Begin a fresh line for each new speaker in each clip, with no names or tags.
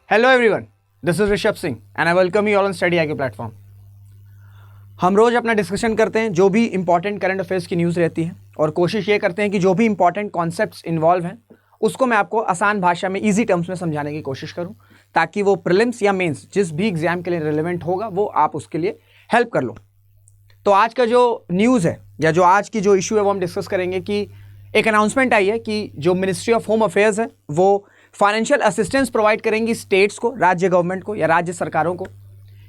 Hello everyone, this is Rishabh Singh and I welcome you all on study IQ platform. हम रोज अपना discussion करते हैं जो भी इंपॉर्टेंट करंट अफेयर्स की न्यूज़ रहती है और कोशिश ये करते हैं कि जो भी इंपॉर्टेंट कॉन्सेप्ट्स इन्वॉल्व हैं उसको मैं आपको आसान भाषा में इजी टर्म्स में समझाने की कोशिश करूं ताकि वो प्रीलिम्स या मेंस जिस भी एग्जाम के लिए रिलेवेंट होगा वो आप उसके लिए हेल्प कर लो। तो आज का जो न्यूज़ है या जो आज की जो इशू है वो हम डिस्कस करेंगे कि एक अनाउंसमेंट आई है कि जो मिनिस्ट्री ऑफ होम अफेयर्स है वो फाइनेंशियल असिस्टेंस प्रोवाइड करेंगी स्टेट्स को, राज्य गवर्नमेंट को या राज्य सरकारों को,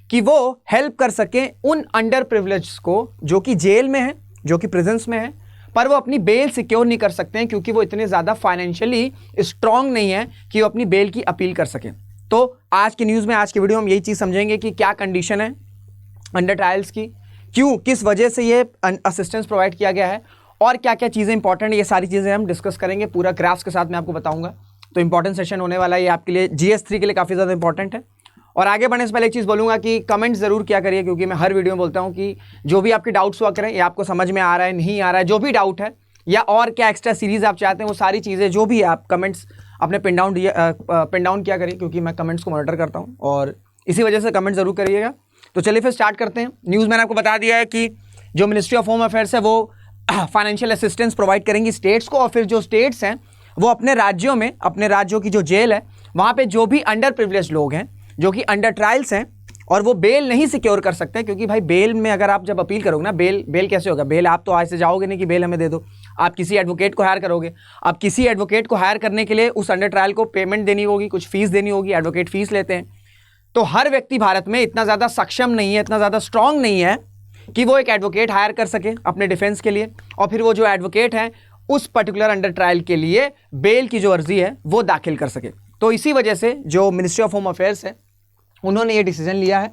कि वो हेल्प कर सकें उन अंडर प्रिविलेज्ड को जो कि जेल में हैं, जो कि प्रिजन्स में हैं, पर वो अपनी बेल सिक्योर नहीं कर सकते हैं क्योंकि वो इतने ज़्यादा फाइनेंशियली स्ट्रांग नहीं है कि वो अपनी बेल की अपील कर सकें। तो आज की न्यूज़ में, आज की वीडियो में हम यही चीज़ समझेंगे कि क्या कंडीशन है अंडर ट्रायल्स की, क्यों, किस वजह से ये असिस्टेंस प्रोवाइड किया गया है और क्या क्या चीज़ें इंपॉर्टेंट है, ये सारी चीज़ें हम डिस्कस करेंगे। पूरा ग्राफ्स के साथ मैं आपको बताऊंगा। तो इंपॉर्टेंट सेशन होने वाला है ये आपके लिए, GS3 के लिए काफ़ी ज़्यादा इंपॉर्टेंट है। और आगे बढ़ने से पहले एक चीज़ बोलूँगा कि कमेंट्स ज़रूर किया करिए क्योंकि मैं हर वीडियो में बोलता हूँ कि जो भी आपके डाउट्स हुआ करें, ये आपको समझ में आ रहा है नहीं आ रहा है, जो भी डाउट है या और क्या एक्स्ट्रा सीरीज़ आप चाहते हैं वो सारी चीज़ें जो भी आप कमेंट्स अपने पिन डाउन किया करिए क्योंकि मैं कमेंट्स को मॉनिटर करता हूँ और इसी वजह से कमेंट ज़रूर करिएगा। तो चलिए फिर स्टार्ट करते हैं। न्यूज़ मैंने आपको बता दिया है कि जो मिनिस्ट्री ऑफ होम अफेयर्स है वो फाइनेंशियल असिस्टेंस प्रोवाइड करेंगी स्टेट्स को और फिर जो स्टेट्स हैं वो अपने राज्यों में, अपने राज्यों की जो जेल है वहाँ पे जो भी अंडर प्रिविलेज लोग हैं जो कि अंडर ट्रायल्स हैं और वो बेल नहीं सिक्योर कर सकते क्योंकि भाई बेल में अगर आप जब अपील करोगे ना, बेल कैसे होगा? बेल आप तो आज से जाओगे नहीं कि बेल हमें दे दो, आप किसी एडवोकेट को हायर करोगे। अब किसी एडवोकेट को हायर करने के लिए उस अंडर ट्रायल को पेमेंट देनी होगी, कुछ फीस देनी होगी, एडवोकेट फीस लेते हैं। तो हर व्यक्ति भारत में इतना ज़्यादा सक्षम नहीं है, इतना ज़्यादा स्ट्रांग नहीं है कि वो एक एडवोकेट हायर कर सके अपने डिफेंस के लिए और फिर वो जो एडवोकेट है उस पर्टिकुलर अंडर ट्रायल के लिए बेल की जो अर्जी है वो दाखिल कर सके। तो इसी वजह से जो मिनिस्ट्री ऑफ होम अफेयर्स है उन्होंने ये डिसीजन लिया है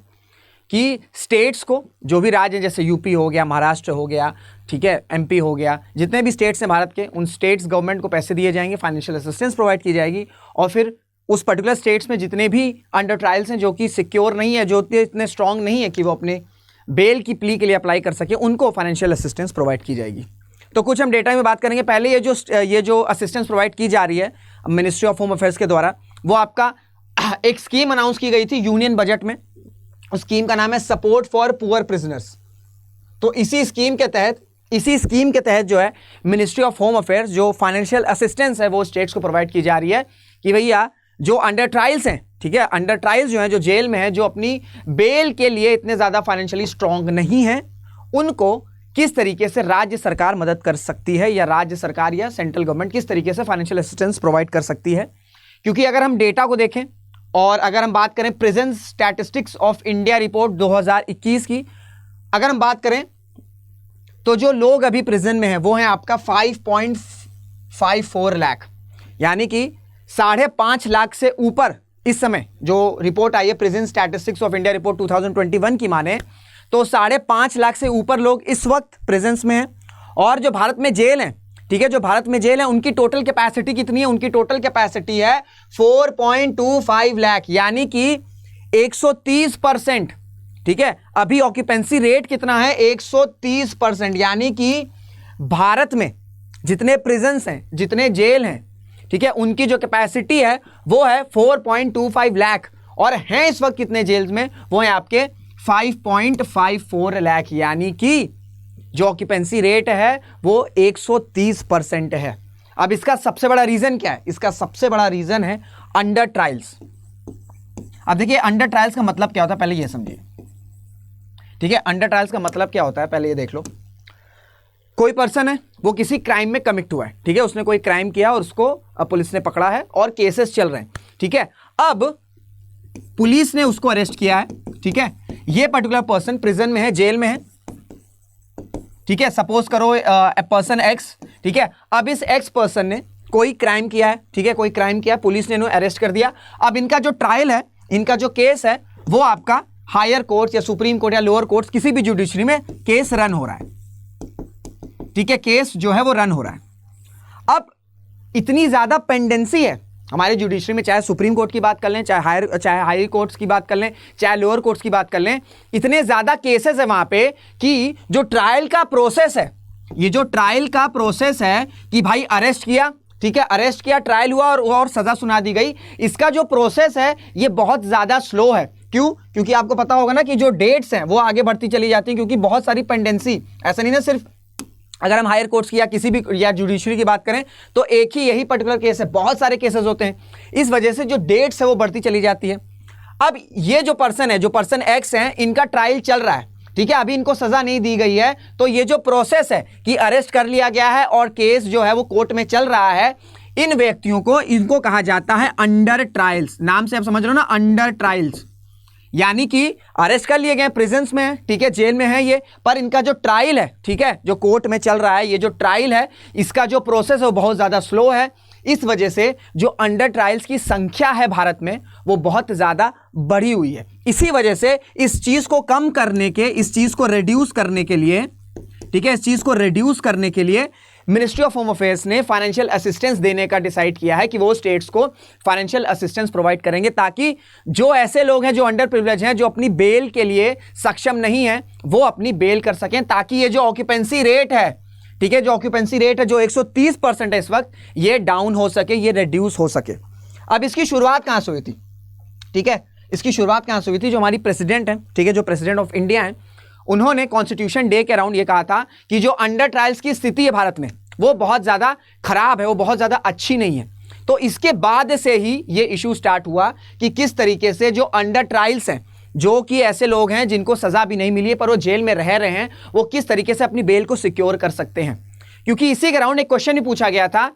कि स्टेट्स को, जो भी राज्य जैसे यूपी हो गया, महाराष्ट्र हो गया, ठीक है, MP हो गया, जितने भी स्टेट्स हैं भारत के, उन स्टेट्स गवर्नमेंट को पैसे दिए जाएंगे, फाइनेंशियल असिस्टेंस प्रोवाइड की जाएगी और फिर उस पर्टिकुलर स्टेट्स में जितने भी अंडर ट्रायल्स हैं जो कि सिक्योर नहीं है, जो इतने स्ट्रांग नहीं है कि वो अपने बेल की प्ली के लिए अप्लाई कर सके, उनको फाइनेंशियल असिस्टेंस प्रोवाइड की जाएगी। तो कुछ हम डेटा में बात करेंगे। पहले ये जो असिस्टेंस प्रोवाइड की जा रही है मिनिस्ट्री ऑफ होम अफेयर्स के द्वारा, वो आपका एक स्कीम अनाउंस की गई थी यूनियन बजट में। उस स्कीम का नाम है सपोर्ट फॉर पुअर प्रिजनर्स। तो इसी स्कीम के तहत जो है मिनिस्ट्री ऑफ होम अफेयर्स जो फाइनेंशियल असिस्टेंस है वो स्टेट्स को प्रोवाइड की जा रही है कि भैया जो अंडर ट्रायल्स हैं, ठीक है, अंडर ट्रायल्स जो हैं, जो जेल में हैं, जो अपनी बेल के लिए इतने ज़्यादा फाइनेंशियली स्ट्रांग नहीं हैं, उनको किस तरीके से राज्य सरकार मदद कर सकती है या राज्य सरकार या सेंट्रल गवर्नमेंट किस तरीके से फाइनेंशियल असिस्टेंस प्रोवाइड कर सकती है। क्योंकि अगर हम डेटा को देखें और अगर हम बात करें prison statistics of India report 2021 की, अगर हम बात करें तो जो लोग अभी प्रिजन में हैं वो हैं आपका 5.54 लाख, यानी कि 5.5 लाख से ऊपर इस समय जो रिपोर्ट आई है prison statistics of India report 2021 की माने तो 5.5 लाख से ऊपर लोग इस वक्त प्रिजन्स में हैं। और जो भारत में जेल हैं, ठीक है, जो भारत में जेल है उनकी टोटल कैपेसिटी कितनी है? उनकी टोटल कैपेसिटी है 4.25 लाख, यानी कि 130%, ठीक है। अभी ऑक्यूपेंसी रेट कितना है? 130%, यानी कि भारत में जितने प्रिजन्स हैं, जितने जेल हैं, ठीक है, उनकी जो कैपेसिटी है वो है 4.25 लाख और हैं इस वक्त कितने जेल्स में? वो हैं आपके 5.54 लाख, यानी कि जो ऑक्यूपेंसी रेट है वो 130% है। अब इसका सबसे बड़ा रीजन क्या है? इसका सबसे बड़ा रीजन है अंडर ट्रायल्स। अब देखिए अंडर ट्रायल्स का मतलब क्या होता है, पहले ये समझिए, ठीक है। अंडर ट्रायल्स का मतलब क्या होता है पहले ये देख लो। कोई पर्सन है, वो किसी क्राइम में कमिट हुआ है, ठीक है, उसने कोई क्राइम किया और उसको पुलिस ने पकड़ा है और केसेस चल रहे हैं, ठीक है। अब पुलिस ने उसको अरेस्ट किया है, ठीक है, ये पर्टिकुलर पर्सन प्रिजन में है, जेल में है, ठीक है। सपोज करो पर्सन X, ठीक है। अब इस X पर्सन ने कोई क्राइम किया है, ठीक है, कोई क्राइम किया, पुलिस ने इन्हें अरेस्ट कर दिया। अब इनका जो ट्रायल है, इनका जो केस है वो आपका हायर कोर्ट या सुप्रीम कोर्ट या लोअर कोर्ट किसी भी जुडिशरी में केस रन हो रहा है, ठीक है, केस जो है वो रन हो रहा है। अब इतनी ज्यादा पेंडेंसी है हमारे जुडिशरी में, चाहे सुप्रीम कोर्ट की बात कर लें, चाहे हाई कोर्ट्स की बात कर लें, चाहे लोअर कोर्ट्स की बात कर लें, इतने ज़्यादा केसेस है वहाँ पे कि जो ट्रायल का प्रोसेस है, ये जो ट्रायल का प्रोसेस है कि भाई अरेस्ट किया, ठीक है, अरेस्ट किया, ट्रायल हुआ और सजा सुना दी गई। इसका जो प्रोसेस है ये बहुत ज्यादा स्लो है। क्यों? क्योंकि आपको पता होगा ना कि जो डेट्स हैं वो आगे बढ़ती चली जाती हैं, क्योंकि बहुत सारी पेंडेंसी, ऐसा नहीं ना सिर्फ अगर हम हायर कोर्ट्स की या किसी भी या जुडिशरी की बात करें तो एक ही यही पर्टिकुलर केस है, बहुत सारे केसेस होते हैं, इस वजह से जो डेट्स है वो बढ़ती चली जाती है। अब ये जो पर्सन है, जो पर्सन एक्स है, इनका ट्रायल चल रहा है, ठीक है, अभी इनको सजा नहीं दी गई है, तो ये जो प्रोसेस है कि अरेस्ट कर लिया गया है और केस जो है वो कोर्ट में चल रहा है, इन व्यक्तियों को, इनको कहा जाता है अंडर ट्रायल्स। नाम से आप समझ रहे हो ना, अंडर ट्रायल्स, यानी कि अरेस्ट कर लिए गए, प्रिजन्स में है, ठीक है, जेल में है ये, पर इनका जो ट्रायल है, ठीक है, जो कोर्ट में चल रहा है, ये जो ट्रायल है, इसका जो प्रोसेस है वो बहुत ज्यादा स्लो है। इस वजह से जो अंडर ट्रायल्स की संख्या है भारत में वो बहुत ज्यादा बढ़ी हुई है। इसी वजह से इस चीज को कम करने के, इस चीज को रिड्यूस करने के लिए, ठीक है, इस चीज को रिड्यूस करने के लिए मिनिस्ट्री ऑफ होम अफेयर्स ने फाइनेंशियल असिस्टेंस देने का डिसाइड किया है कि वो स्टेट्स को फाइनेंशियल असिस्टेंस प्रोवाइड करेंगे, ताकि जो ऐसे लोग हैं जो अंडर प्रिविलेज हैं, जो अपनी बेल के लिए सक्षम नहीं है, वो अपनी बेल कर सकें, ताकि ये जो ऑक्यूपेंसी रेट है, ठीक है, जो ऑक्यूपेंसी रेट है जो 130% है इस वक्त, ये डाउन हो सके, ये रिड्यूस हो सके। अब इसकी शुरुआत कहां से हुई थी? ठीक है, इसकी शुरुआत कहां से हुई थी? जो हमारी प्रेसिडेंट है, ठीक है, जो प्रेसिडेंट ऑफ इंडिया है, उन्होंने कॉन्स्टिट्यूशन डे के अराउंड ये कहा था कि जो अंडर ट्रायल्स की स्थिति है भारत में वो बहुत ज्यादा खराब है, वो बहुत ज्यादा अच्छी नहीं है। तो इसके बाद से ही ये इशू स्टार्ट हुआ कि किस तरीके से जो अंडर ट्रायल्स हैं, जो कि ऐसे लोग हैं जिनको सजा भी नहीं मिली है पर वो जेल में रह रहे हैं, वो किस तरीके से अपनी बेल को सिक्योर कर सकते हैं। क्योंकि इसी के अराउंड एक क्वेश्चन ही पूछा गया था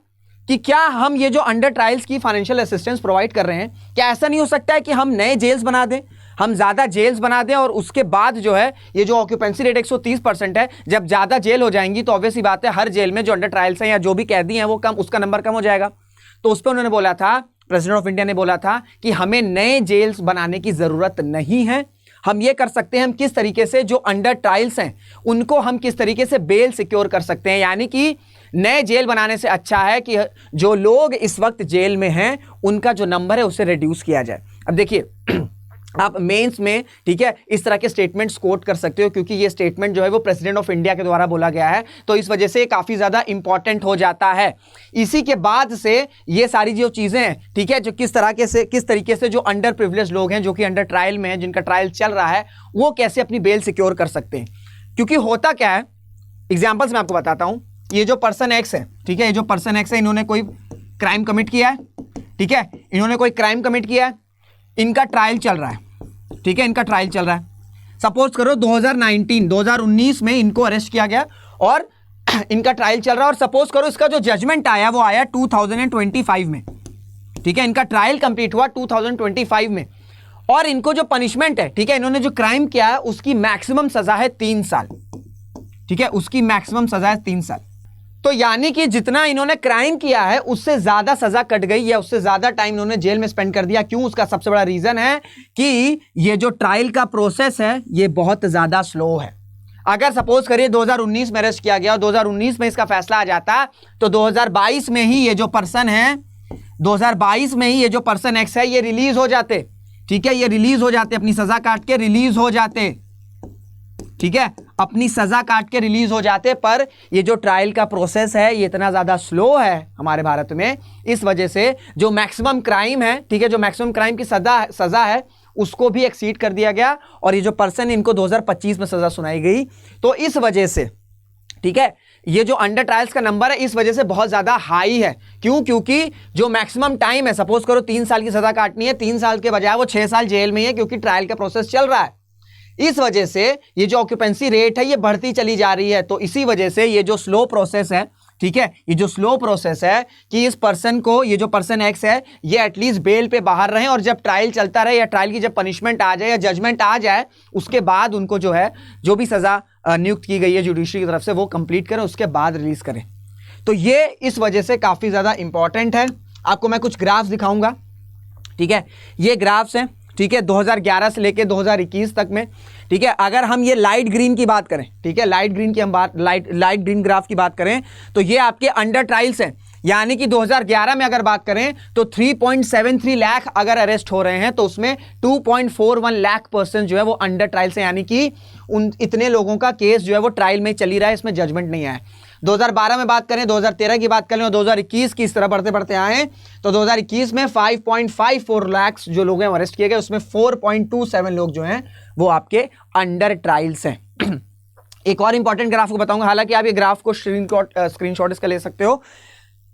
कि क्या हम ये जो अंडर ट्रायल्स की फाइनेंशियल असिस्टेंस प्रोवाइड कर रहे हैं, क्या ऐसा नहीं हो सकता है कि हम नए जेल्स बना दें, हम ज़्यादा जेल्स बना दें, और उसके बाद जो है ये जो ऑक्यूपेंसी रेट 130% है, जब ज़्यादा जेल हो जाएंगी तो ऑब्वियस सी बात है हर जेल में जो अंडर ट्रायल्स हैं या जो भी कैदी हैं वो कम, उसका नंबर कम हो जाएगा। तो उस पर उन्होंने बोला था, प्रेसिडेंट ऑफ इंडिया ने बोला था कि हमें नए जेल्स बनाने की ज़रूरत नहीं है, हम ये कर सकते हैं, हम किस तरीके से जो अंडर ट्रायल्स हैं उनको हम किस तरीके से बेल सिक्योर कर सकते हैं। यानी कि नए जेल बनाने से अच्छा है कि जो लोग इस वक्त जेल में हैं उनका जो नंबर है उसे रिड्यूस किया जाए। अब देखिए आप मेंस में, ठीक है, इस तरह के स्टेटमेंट्स कोट कर सकते हो, क्योंकि ये स्टेटमेंट जो है वो प्रेसिडेंट ऑफ इंडिया के द्वारा बोला गया है, तो इस वजह से काफ़ी ज़्यादा इंपॉर्टेंट हो जाता है। इसी के बाद से ये सारी जो चीज़ें हैं, ठीक है, जो किस तरीके से जो अंडर प्रिविलेज लोग हैं, जो कि अंडर ट्रायल में हैं, जिनका ट्रायल चल रहा है, वो कैसे अपनी बेल सिक्योर कर सकते हैं। क्योंकि होता क्या है, एग्जाम्पल्स मैं आपको बताता हूँ। ये जो पर्सन एक्स है, ठीक है, ये जो पर्सन एक्स है, इन्होंने कोई क्राइम कमिट किया है, ठीक है, इन्होंने कोई क्राइम कमिट किया है, इनका ट्रायल चल रहा है, ठीक है, इनका ट्रायल चल रहा है। सपोज करो 2019 में इनको अरेस्ट किया गया और इनका ट्रायल चल रहा है, और सपोज करो इसका जो जजमेंट आया वो आया 2025 में, ठीक है, इनका ट्रायल कंप्लीट हुआ 2025 में, और इनको जो पनिशमेंट है, ठीक है, इन्होंने जो क्राइम किया है उसकी मैक्सिमम सजा है 3 साल, ठीक है, उसकी मैक्सिमम सजा है 3 साल। तो यानी कि जितना इन्होंने क्राइम किया है उससे ज्यादा सजा कट गई, या उससे ज्यादा टाइम इन्होंने जेल में स्पेंड कर दिया। क्यों? उसका सबसे बड़ा रीजन है कि ये जो ट्रायल का प्रोसेस है ये बहुत ज्यादा स्लो है। अगर सपोज करिए 2019 में अरेस्ट किया गया और 2019 में इसका फैसला आ जाता, तो 2022 में ही ये जो पर्सन है, 2022 में ही ये जो पर्सन एक्स है ये रिलीज हो जाते, ठीक है, ये रिलीज हो जाते, अपनी सजा काट के रिलीज हो जाते, ठीक है, अपनी सजा काट के रिलीज हो जाते। पर ये जो ट्रायल का प्रोसेस है ये इतना ज्यादा स्लो है हमारे भारत में, इस वजह से जो मैक्सिमम क्राइम है, ठीक है, जो मैक्सिमम क्राइम की सजा है उसको भी एक्सीड कर दिया गया, और ये जो पर्सन इनको 2025 में सजा सुनाई गई। तो इस वजह से, ठीक है, ये जो अंडर ट्रायल्स का नंबर है इस वजह से बहुत ज्यादा हाई है। क्यों? क्योंकि जो मैक्सिमम टाइम है, सपोज करो 3 साल की सजा काटनी है, 3 साल के बजाय वो 6 साल जेल में ही है, क्योंकि ट्रायल का प्रोसेस चल रहा है। इस वजह से ये जो ऑक्यूपेंसी रेट है ये बढ़ती चली जा रही है। तो इसी वजह से ये जो स्लो प्रोसेस है, ठीक है, ये जो स्लो प्रोसेस है कि इस पर्सन को, ये जो पर्सन एक्स है, ये एटलीस्ट बेल पे बाहर रहे, और जब ट्रायल चलता रहे या ट्रायल की जब पनिशमेंट आ जाए या जजमेंट आ जाए, उसके बाद उनको जो है जो भी सजा नियुक्त की गई है जुडिशरी की तरफ से वो कंप्लीट करें, उसके बाद रिलीज करें। तो ये इस वजह से काफी ज्यादा इंपॉर्टेंट है। आपको मैं कुछ ग्राफ्स दिखाऊंगा, ठीक है, ये ग्राफ्स हैं, ठीक है, 2011 से लेके 2021 तक में, ठीक है। अगर हम ये लाइट ग्रीन की बात करें, ठीक है, लाइट ग्रीन की हम बात, लाइट ग्रीन ग्राफ की बात करें, तो ये आपके अंडर ट्रायल्स हैं। यानी कि 2011 में अगर बात करें तो 3.73 लाख अगर अरेस्ट हो रहे हैं, तो उसमें 2.41 लाख पर्सन जो है वो अंडर ट्रायल्स हैं, यानी कि उन इतने लोगों का केस जो है वो ट्रायल में चली रहा है, इसमें जजमेंट नहीं आया। 2012 में बात करें, 2013 की बात करें और 2021 की इस तरह बढ़ते बढ़ते आए तो 2021 में 5.54 लाख जो लोग हैं अरेस्ट किए गए, उसमें 4.27 लोग जो हैं वो आपके अंडर ट्रायल्स हैं। एक और इंपॉर्टेंट ग्राफ को बताऊंगा, हालांकि आप ये ग्राफ को स्क्रीनशॉट इसका ले सकते हो,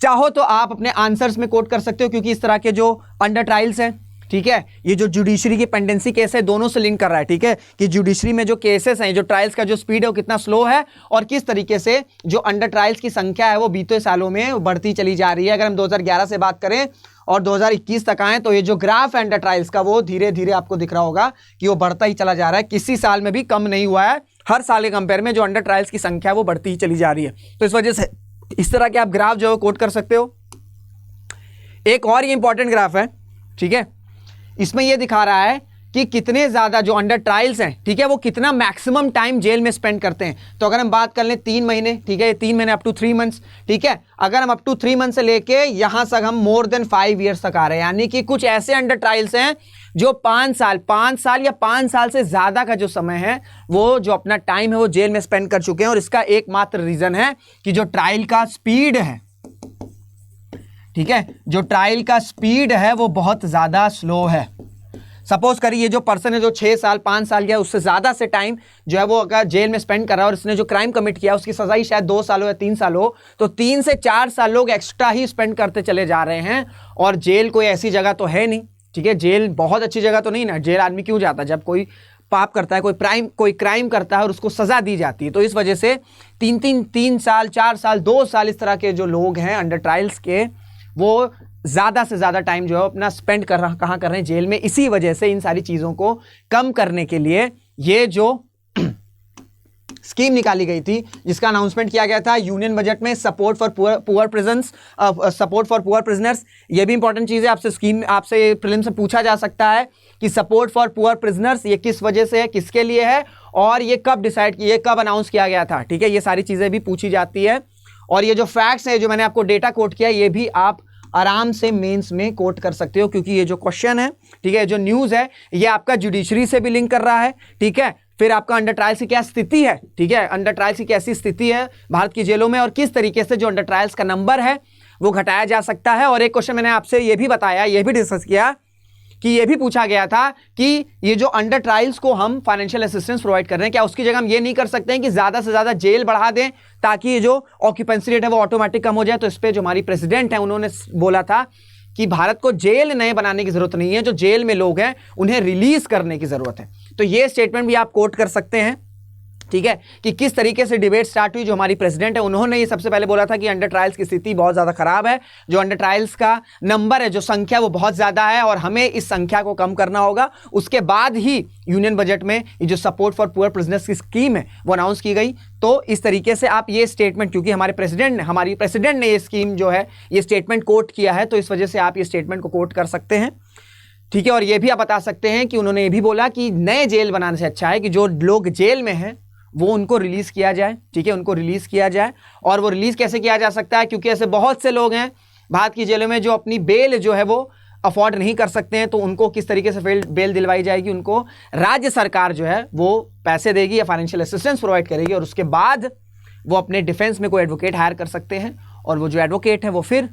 चाहो तो आप अपने आंसर्स में कोट कर सकते हो, क्योंकि इस तरह के जो अंडर ट्रायल्स हैं, ठीक है, ये जो जुडिशरी की पेंडेंसी केस है दोनों से लिंक कर रहा है, ठीक है, कि जुडिशरी में जो केसेस हैं, जो ट्रायल्स का जो स्पीड है वो कितना स्लो है और किस तरीके से जो अंडर ट्रायल्स की संख्या है वो बीते सालों में बढ़ती चली जा रही है। अगर हम 2011 से बात करें और 2021 तक आए तो ये जो ग्राफ है अंडर ट्रायल्स का वो धीरे धीरे आपको दिख रहा होगा कि वो बढ़ता ही चला जा रहा है, किसी साल में भी कम नहीं हुआ है, हर साल के कंपेयर में जो अंडर ट्रायल्स की संख्या वो बढ़ती ही चली जा रही है। तो इस वजह से इस तरह के आप ग्राफ जो है कोट कर सकते हो। एक और ये इंपॉर्टेंट ग्राफ है, ठीक है, इसमें ये दिखा रहा है कि कितने ज्यादा जो अंडर ट्रायल्स हैं, ठीक है, वो कितना मैक्सिमम टाइम जेल में स्पेंड करते हैं। तो अगर हम बात कर लें 3 महीने, ठीक है, 3 महीने अप टू 3 मंथ्स, ठीक है, अगर हम अप टू 3 मंथ से लेके यहां तक हम मोर देन 5 ईयर्स तक आ रहे हैं, यानी कि कुछ ऐसे अंडर ट्रायल्स हैं जो 5 साल या 5 साल से ज्यादा का जो समय है वो जो अपना टाइम है वो जेल में स्पेंड कर चुके हैं। और इसका एकमात्र रीजन है कि जो ट्रायल का स्पीड है, ठीक है, जो ट्रायल का स्पीड है वो बहुत ज्यादा स्लो है। सपोज करिए जो पर्सन है जो 6 साल 5 साल या उससे ज्यादा से टाइम जो है वो अगर जेल में स्पेंड कर रहा है और इसने जो क्राइम कमिट किया उसकी सजा ही शायद 2 साल हो या 3 साल हो, तो 3 से 4 साल लोग एक्स्ट्रा ही स्पेंड करते चले जा रहे हैं। और जेल कोई ऐसी जगह तो है नहीं, ठीक है, जेल बहुत अच्छी जगह तो नहीं ना, जेल आदमी क्यों जाता है, जब कोई पाप करता है, कोई क्राइम करता है और उसको सजा दी जाती है। तो इस वजह से 3 साल 4 साल 2 साल इस तरह के जो लोग हैं अंडर ट्रायल्स के वो ज्यादा से ज्यादा टाइम जो है अपना स्पेंड कर रहे हैं जेल में। इसी वजह से इन सारी चीजों को कम करने के लिए ये जो स्कीम निकाली गई थी जिसका अनाउंसमेंट किया गया था यूनियन बजट में, सपोर्ट फॉर पुअर प्रिजनर्स, ये भी इंपॉर्टेंट चीज है। आपसे प्रीलिम्स में पूछा जा सकता है कि सपोर्ट फॉर पुअर प्रिजनर्स ये किस वजह से है, किसके लिए है और ये कब अनाउंस किया गया था, ठीक है, ये सारी चीजें भी पूछी जाती है। और ये जो फैक्ट्स है, जो मैंने आपको डेटा कोट किया, ये भी आप आराम से मेंस में कोट कर सकते हो, क्योंकि ये जो क्वेश्चन है, ठीक है, जो न्यूज़ है ये आपका जुडिशरी से भी लिंक कर रहा है, ठीक है, फिर आपका अंडर ट्रायल्स की क्या स्थिति है, ठीक है, अंडर ट्रायल्स की कैसी स्थिति है भारत की जेलों में और किस तरीके से जो अंडर ट्रायल्स का नंबर है वो घटाया जा सकता है। और एक क्वेश्चन मैंने आपसे ये भी बताया, ये भी डिस्कस किया कि ये भी पूछा गया था कि ये जो अंडर ट्रायल्स को हम फाइनेंशियल असिस्टेंस प्रोवाइड कर रहे हैं, क्या उसकी जगह हम ये नहीं कर सकते हैं कि ज्यादा से ज्यादा जेल बढ़ा दें ताकि ये जो ऑक्यूपेंसी रेट है वो ऑटोमेटिक कम हो जाए। तो इस पे जो हमारी प्रेसिडेंट है उन्होंने बोला था कि भारत को जेल नए बनाने की जरूरत नहीं है, जो जेल में लोग हैं उन्हें रिलीज करने की जरूरत है। तो ये स्टेटमेंट भी आप कोट कर सकते हैं, ठीक है, कि किस तरीके से डिबेट स्टार्ट हुई। जो हमारी प्रेसिडेंट है उन्होंने ये सबसे पहले बोला था कि अंडर ट्रायल्स की स्थिति बहुत ज्यादा खराब है, जो अंडर ट्रायल्स का नंबर है, जो संख्या वो बहुत ज्यादा है और हमें इस संख्या को कम करना होगा। उसके बाद ही यूनियन बजट में ये जो सपोर्ट फॉर पुअर प्रिजनर्स की स्कीम है वो अनाउंस की गई। तो इस तरीके से आप ये स्टेटमेंट, क्योंकि हमारी प्रेसिडेंट ने ये स्कीम जो है ये स्टेटमेंट कोट किया है, तो इस वजह से आप ये स्टेटमेंट को कोट कर सकते हैं, ठीक है। और ये भी आप बता सकते हैं कि उन्होंने ये भी बोला कि नए जेल बनाने से अच्छा है कि जो लोग जेल में हैं वो उनको रिलीज किया जाए, ठीक है, उनको रिलीज किया जाए। और वो रिलीज कैसे किया जा सकता है, क्योंकि ऐसे बहुत से लोग हैं भारत की जेलों में जो अपनी बेल जो है वो अफोर्ड नहीं कर सकते हैं। तो उनको किस तरीके से बेल दिलवाई जाएगी, उनको राज्य सरकार जो है वो पैसे देगी या फाइनेंशियल असिस्टेंस प्रोवाइड करेगी और उसके बाद वो अपने डिफेंस में कोई एडवोकेट हायर कर सकते हैं और वो जो एडवोकेट है वो फिर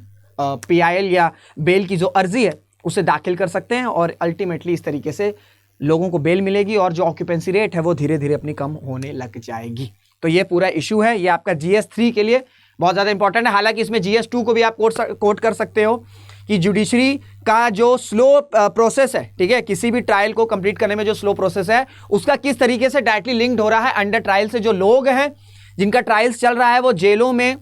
PIL या बेल की जो अर्जी है उसे दाखिल कर सकते हैं और अल्टीमेटली इस तरीके से लोगों को बेल मिलेगी और जो ऑक्यूपेंसी रेट है वो धीरे धीरे अपनी कम होने लग जाएगी। तो ये पूरा इशू है, ये आपका GS3 के लिए बहुत ज़्यादा इंपॉर्टेंट है। हालांकि इसमें GS2 को भी आप कोट कर सकते हो कि जुडिशरी का जो स्लो प्रोसेस है, ठीक है, किसी भी ट्रायल को कंप्लीट करने में जो स्लो प्रोसेस है उसका किस तरीके से डायरेक्टली लिंक्ड हो रहा है अंडर ट्रायल से। जो लोग हैं जिनका ट्रायल्स चल रहा है वो जेलों में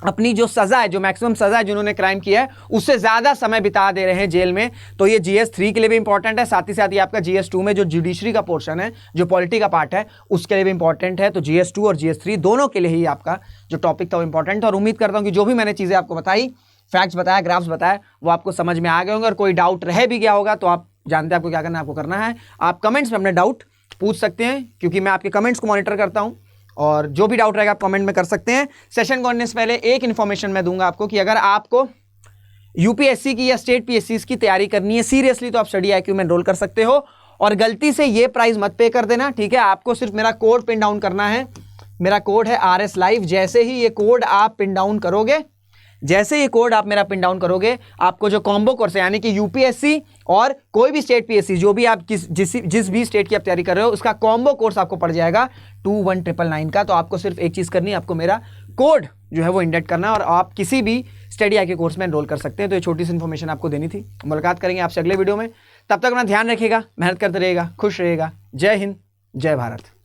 अपनी जो सजा है, जो मैक्सिमम सजा है जिन्होंने क्राइम किया है उससे ज्यादा समय बिता दे रहे हैं जेल में। तो ये GS3 के लिए भी इंपॉर्टेंट है, साथ ही साथ ये आपका GS2 में जो जुडिशरी का पोर्शन है, जो पॉलिटी का पार्ट है, उसके लिए भी इंपॉर्टेंट है। तो GS2 और GS3 दोनों के लिए ही आपका जो टॉपिक था वो इंपॉर्टेंट है। और उम्मीद करता हूँ कि जो भी मैंने चीजें आपको बताई, फैक्ट्स बताया, ग्राफ्स बताया, वो आपको समझ में आ गए होंगे। और कोई डाउट रह भी गया होगा तो आप जानते हैं आपको क्या करना है, आपको करना है आप कमेंट्स में अपने डाउट पूछ सकते हैं, क्योंकि मैं आपके कमेंट्स को मॉनिटर करता हूँ और जो भी डाउट रहेगा आप कमेंट में कर सकते हैं। सेशन को करने से पहले एक इन्फॉर्मेशन मैं दूंगा आपको कि अगर आपको UPSC की या स्टेट PSCs की तैयारी करनी है सीरियसली तो आप स्टडी IQ में एनरोल कर सकते हो। और गलती से ये प्राइस मत पे कर देना, ठीक है, आपको सिर्फ मेरा कोड पिन डाउन करना है मेरा कोड है RS लाइव। जैसे ही ये कोड आप पिन डाउन करोगे, जैसे ये कोड आप मेरा पिन डाउन करोगे, आपको जो कॉम्बो कोर्स है यानी कि यूपीएससी और कोई भी स्टेट पीएससी, जो भी आप जिस भी स्टेट की आप तैयारी कर रहे हो, उसका कॉम्बो कोर्स आपको पड़ जाएगा 21999 का। तो आपको सिर्फ एक चीज़ करनी है, आपको मेरा कोड जो है वो इंडेंट करना है और आप किसी भी स्टडी आई के कोर्स में एनरोल कर सकते हैं। तो ये छोटी सी इन्फॉर्मेशन आपको देनी थी। मुलाकात करेंगे आपसे अगले वीडियो में। तब तक अपना ध्यान रखिएगा, मेहनत करते रहिएगा, खुश रहिएगा। जय हिंद, जय भारत।